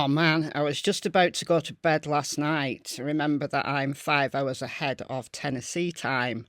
Oh man, I was just about to go to bed last night. Remember that I'm 5 hours ahead of Tennessee time.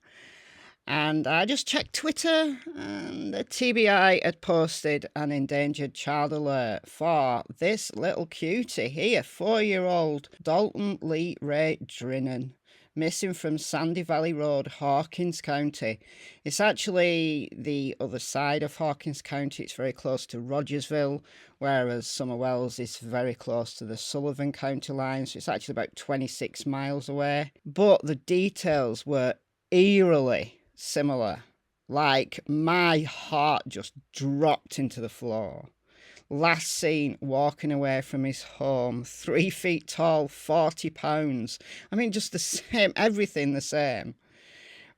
And I just checked Twitter, and the TBI had posted an endangered child alert for this little cutie here, 4-year-old Dalton Lee Ray Drinnen, missing from Sandy Valley Road, Hawkins County. It's actually the other side of Hawkins County. It's very close to Rogersville, whereas Summer Wells is very close to the Sullivan County line. So it's actually about 26 miles away. But the details were eerily similar. Like, my heart just dropped into the floor. Last seen walking away from his home, 3 feet tall, 40 pounds. I mean, just the same, everything the same.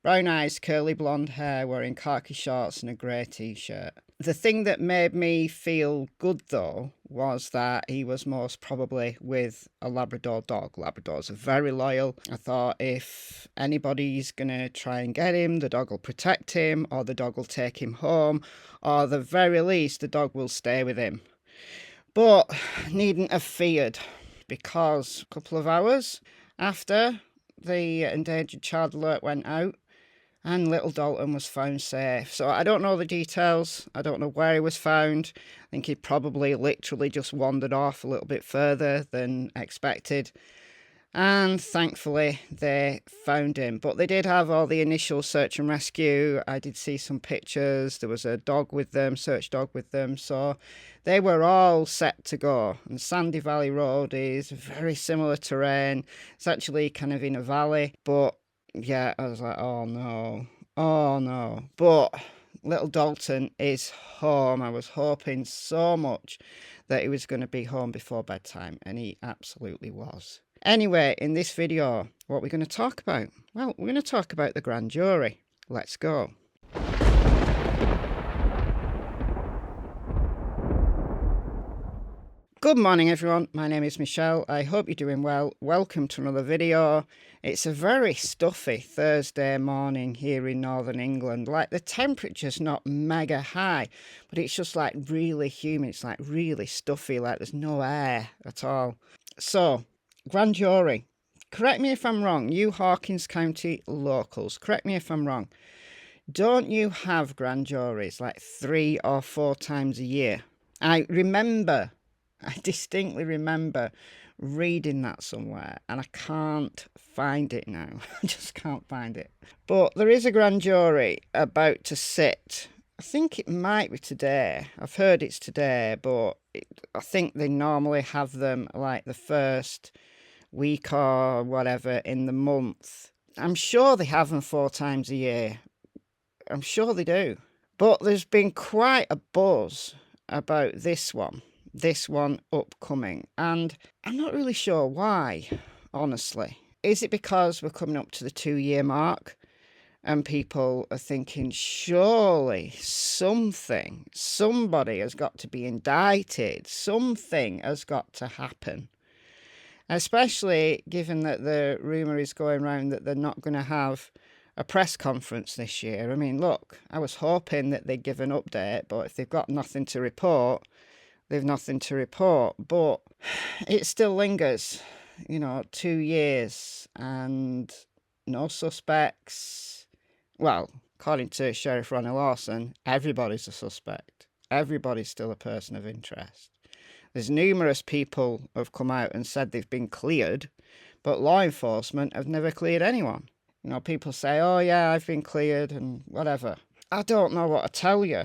Brown eyes, curly blonde hair, wearing khaki shorts and a grey t-shirt. The thing that made me feel good, though, was that he was most probably with a Labrador dog. Labradors are very loyal. I thought if anybody's going to try and get him, the dog will protect him, or the dog will take him home, or at the very least, the dog will stay with him. But needn't have feared, because a couple of hours after the endangered child alert went out, and little Dalton was found safe. So I don't know the details. I don't know where he was found. I think he probably literally just wandered off a little bit further than expected. And thankfully they found him. But they did have all the initial search and rescue. I did see some pictures. There was a dog with them, search dog with them. So they were all set to go. And Sandy Valley Road is very similar terrain. It's actually kind of in a valley, but yeah, I was like, oh no. But little Dalton is home. I was hoping so much that he was going to be home before bedtime, and he absolutely was. Anyway, in this video, what we're going to talk about? Well, we're going to talk about the grand jury. Let's go. Good morning everyone, my name is Michelle. I hope you're doing well. Welcome to another video. It's a very stuffy Thursday morning here in northern England. Like, the temperature's not mega high, but it's just like really humid. It's like really stuffy, like there's no air at all. So, grand jury. Correct me if I'm wrong, you Hawkins County locals, correct me if I'm wrong. Don't you have grand juries like 3 or 4 times a year? I distinctly remember reading that somewhere, and I can't find it now. I just can't find it. But there is a grand jury about to sit. I think it might be today. I've heard it's today, but I think they normally have them like the first week or whatever in the month. I'm sure they have them 4 times a year. I'm sure they do. But there's been quite a buzz about this one upcoming, and I'm not really sure why, honestly. Is it because we're coming up to the 2-year mark and people are thinking surely somebody has got to be indicted, something has got to happen, especially given that the rumour is going around that they're not going to have a press conference this year. I mean, look, I was hoping that they'd give an update, but if they've got nothing to report, they've nothing to report. But it still lingers, 2 years and no suspects. Well, according to Sheriff Ronnie Lawson, everybody's a suspect. Everybody's still a person of interest. There's numerous people who have come out and said they've been cleared, but law enforcement have never cleared anyone. People say, oh yeah, I've been cleared and whatever. I don't know what to tell you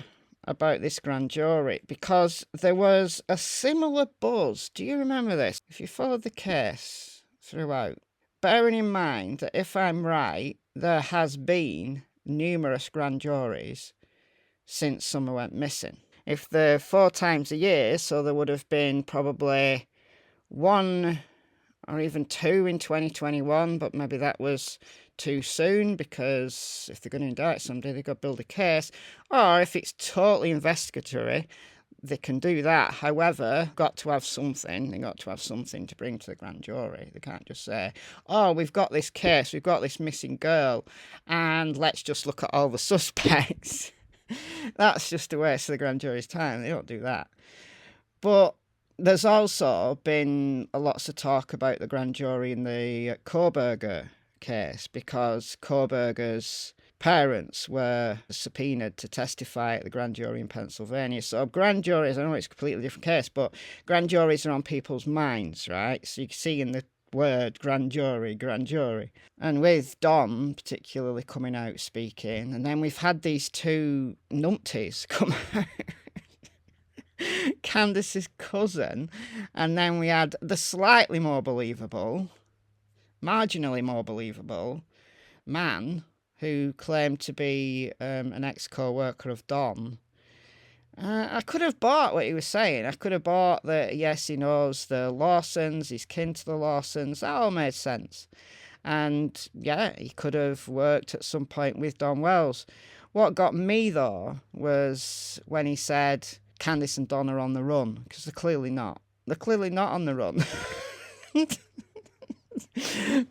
about this grand jury, because there was a similar buzz. Do you remember this? If you followed the case throughout, bearing in mind that if I'm right, there has been numerous grand juries since Summer went missing. If they're 4 times a year, so there would have been probably 1 or even 2 in 2021, but maybe that was too soon, because if they're going to indict somebody, they've got to build a case. Or if it's totally investigatory, they can do that. However, got to have something. They got to have something to bring to the grand jury. They can't just say, oh, we've got this case, we've got this missing girl, and let's just look at all the suspects. That's just a waste of the grand jury's time. They don't do that. But There's also been lots of talk about the grand jury in the Koberger case, because Koberger's parents were subpoenaed to testify at the grand jury in Pennsylvania. So grand juries, I know it's a completely different case, but grand juries are on people's minds, right? So you can see in the word grand jury. And with Don particularly coming out speaking, and then we've had these two numpties come out. Candace's cousin, and then we had the slightly more believable, marginally more believable man who claimed to be an ex-co-worker of Don. I could have bought what he was saying. I could have bought that, yes, he knows the Lawsons, he's kin to the Lawsons. That all made sense. And, yeah, he could have worked at some point with Don Wells. What got me, though, was when he said Candice and Don are on the run, because they're clearly not. They're clearly not on the run.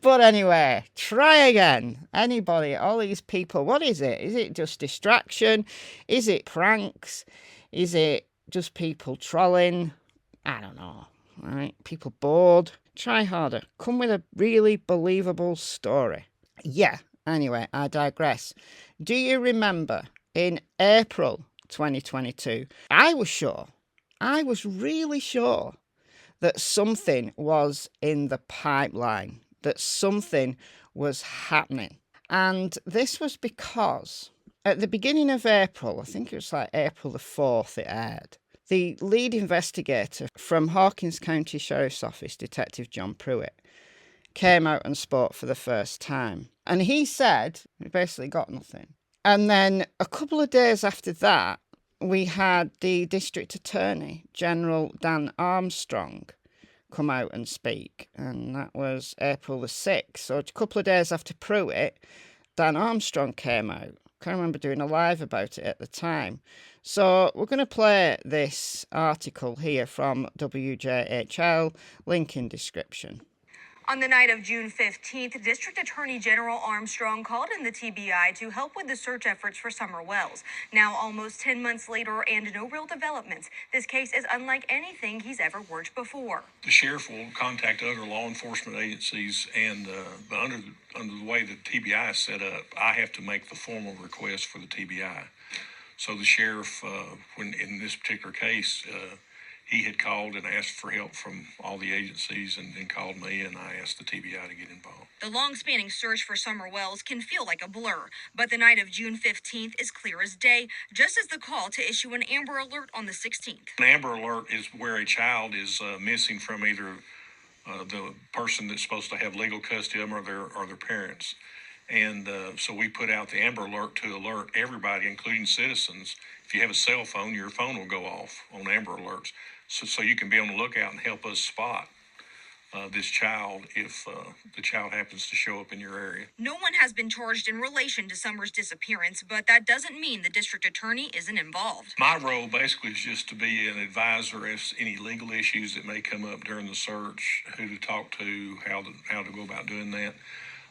But anyway, try again. Anybody, all these people, what is it? Is it just distraction? Is it pranks? Is it just people trolling? I don't know. Right? People bored? Try harder. Come with a really believable story. Yeah, anyway, I digress. Do you remember in April 2022, I was really sure that something was in the pipeline, that something was happening. And this was because at the beginning of April, I think it was like April the 4th it aired, the lead investigator from Hawkins County Sheriff's Office, Detective John Pruitt, came out and spoke for the first time. And he said we basically got nothing. And then a couple of days after that, we had the District Attorney, General Dan Armstrong, come out and speak. And that was April the 6th. So a couple of days after Pruitt, Dan Armstrong came out. I can't remember doing a live about it at the time. So we're going to play this article here from WJHL, link in description. On the night of June 15th, District Attorney General Armstrong called in the TBI to help with the search efforts for Summer Wells. Now, almost 10 months later and no real developments, this case is unlike anything he's ever worked before. The sheriff will contact other law enforcement agencies, and but under the way the TBI is set up, I have to make the formal request for the TBI. So the sheriff, when in this particular case, he had called and asked for help from all the agencies, and then called me, and I asked the TBI to get involved. The long-spanning search for Summer Wells can feel like a blur, but the night of June 15th is clear as day, just as the call to issue an Amber Alert on the 16th. An Amber Alert is where a child is missing from either the person that's supposed to have legal custody of them or their parents. And so we put out the Amber Alert to alert everybody, including citizens. If you have a cell phone, your phone will go off on Amber Alerts. So you can be on the lookout and help us spot this child if the child happens to show up in your area. No one has been charged in relation to Summer's disappearance, but that doesn't mean the district attorney isn't involved. My role basically is just to be an advisor if any legal issues that may come up during the search, who to talk to, how to go about doing that.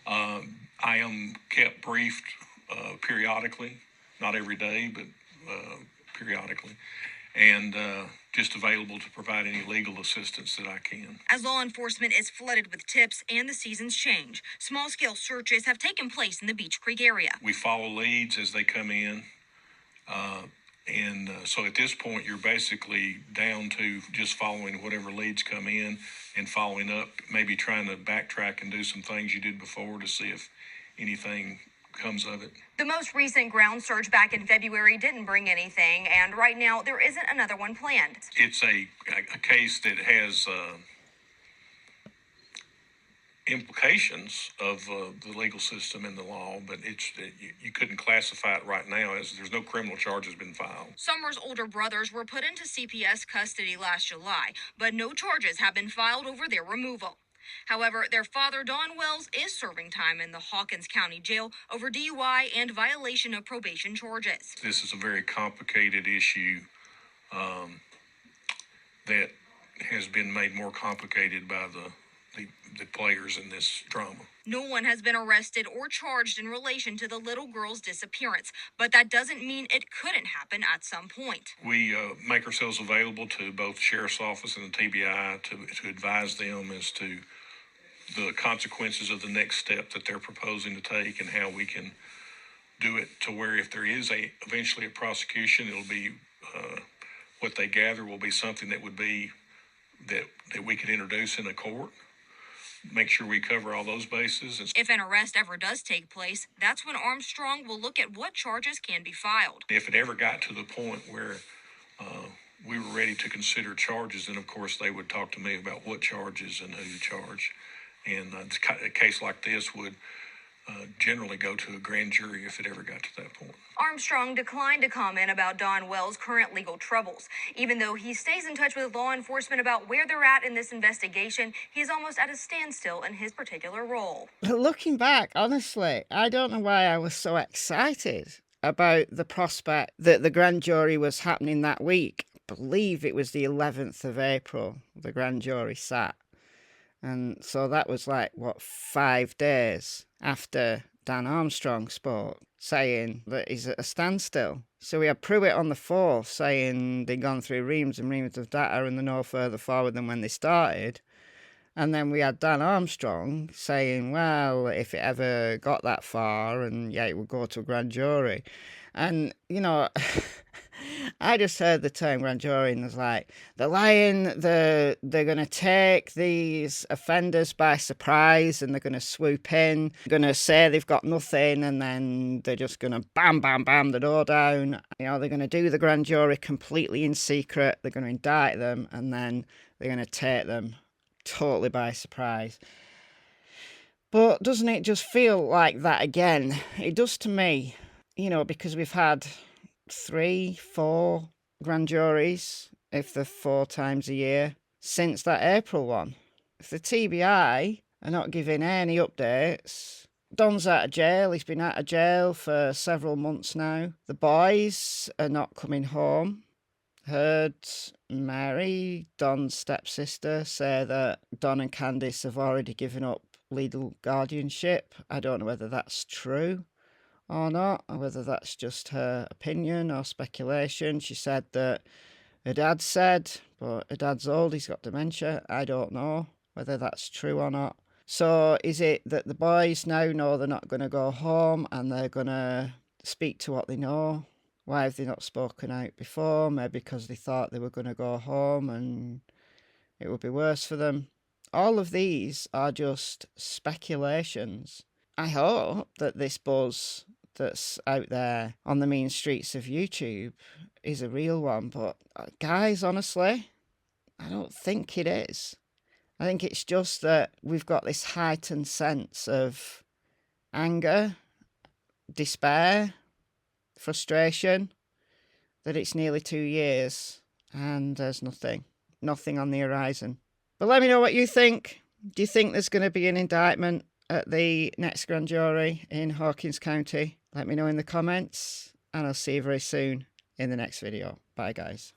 I am kept briefed periodically, not every day, but periodically, and just available to provide any legal assistance that I can. As law enforcement is flooded with tips and the seasons change, small-scale searches have taken place in the Beech Creek area. We follow leads as they come in, and so at this point, you're basically down to just following whatever leads come in and following up, maybe trying to backtrack and do some things you did before to see if anything comes of it. The most recent ground search back in February didn't bring anything, and right now there isn't another one planned. It's a case that has implications of the legal system and the law, but you couldn't classify it right now as there's no criminal charges been filed. Summer's older brothers were put into CPS custody last July, but no charges have been filed over their removal. However, their father, Don Wells, is serving time in the Hawkins County Jail over DUI and violation of probation charges. This is a very complicated issue that has been made more complicated by the the players in this drama. No one has been arrested or charged in relation to the little girl's disappearance, but that doesn't mean it couldn't happen at some point. We make ourselves available to both the Sheriff's Office and the TBI to advise them as to the consequences of the next step that they're proposing to take and how we can do it to where if there is eventually a prosecution, it'll be what they gather will be something that would be that we could introduce in a court. Make sure we cover all those bases. If an arrest ever does take place, that's when Armstrong will look at what charges can be filed. If it ever got to the point where we were ready to consider charges, then of course they would talk to me about what charges and who to charge. And a case like this would generally go to a grand jury if it ever got to that point. Armstrong declined to comment about Don Wells' current legal troubles. Even though he stays in touch with law enforcement about where they're at in this investigation, he's almost at a standstill in his particular role. Looking back, honestly, I don't know why I was so excited about the prospect that the grand jury was happening that week. I believe it was the 11th of April, the grand jury sat. And so that was like, 5 days after Dan Armstrong spoke, saying that he's at a standstill. So we had Pruitt on the 4th saying they'd gone through reams and reams of data and they're no further forward than when they started. And then we had Dan Armstrong saying, well, if it ever got that far, and yeah, it would go to a grand jury. And, you know, I just heard the term grand jury and was like, they're lying, they're going to take these offenders by surprise and they're going to swoop in, going to say they've got nothing, and then they're just going to bam, bam, bam the door down. You know, they're going to do the grand jury completely in secret, they're going to indict them, and then they're going to take them totally by surprise. But doesn't it just feel like that again? It does to me, you know, because we've had 3-4 grand juries, if they're 4 times a year, since that April one. If the TBI are not giving any updates, Don's out of jail, he's been out of jail for several months now. The boys are not coming home. Heard Mary, Don's stepsister, say that Don and Candice have already given up legal guardianship. I don't know whether that's true or not, or whether that's just her opinion or speculation. She said that her dad said, but her dad's old, he's got dementia. I don't know whether that's true or not. So is it that the boys now know they're not going to go home and they're going to speak to what they know? Why have they not spoken out before? Maybe because they thought they were going to go home and it would be worse for them. All of these are just speculations. I hope that this buzz that's out there on the mean streets of YouTube is a real one. But guys, honestly, I don't think it is. I think it's just that we've got this heightened sense of anger, despair, frustration, that it's nearly 2 years and there's nothing on the horizon. But let me know what you think. Do you think there's going to be an indictment at the next grand jury in Hawkins County? Let me know in the comments, and I'll see you very soon in the next video. Bye, guys.